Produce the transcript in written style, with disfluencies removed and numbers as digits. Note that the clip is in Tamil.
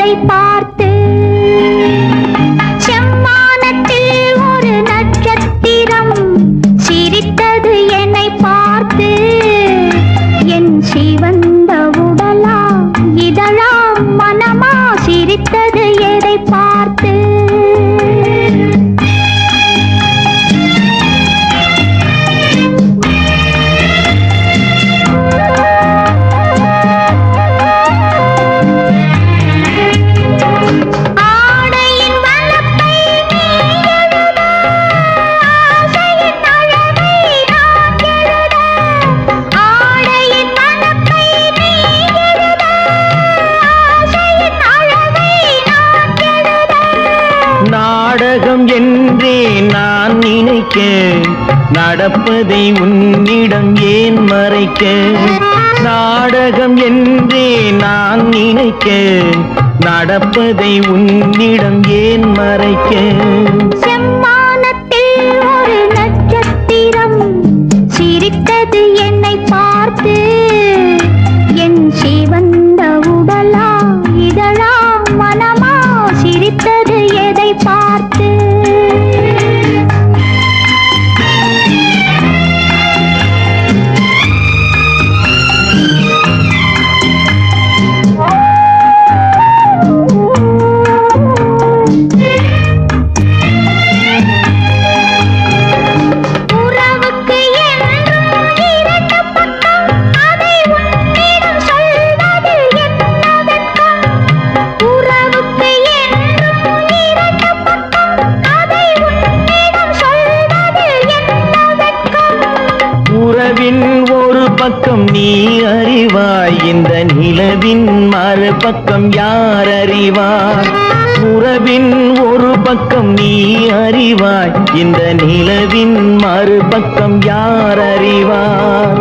எதை பார்த்து செம்மானத்தில் ஒரு நட்சத்திரம் சிரித்தது என்னை பார்த்து என் சிவந்த உடலா இதழா மனமா சிரித்தது எதை பார்த்து நாடகம் என்றே நான் நினைக்க நடப்பதை உன்னிடம் ஏன் மறைக்க நாடகம் என்றே நான் நினைக்க நடப்பதை உன்னிடம் ஏன் மறைக்க செம்மானத்தில் ஒரு நட்சத்திரம் சிரித்தது என்னை பார்த்து என் சிவந்த உடலா இதழா மனமா சிரித்தது எதை பார்த்து உறவின் ஒரு பக்கம் நீ அறிவாய் இந்த நிலவின் மறுபக்கம் யார் அறிவார் உறவின் ஒரு பக்கம் நீ அறிவாய் இந்த நிலவின் மறுபக்கம் யார் அறிவார்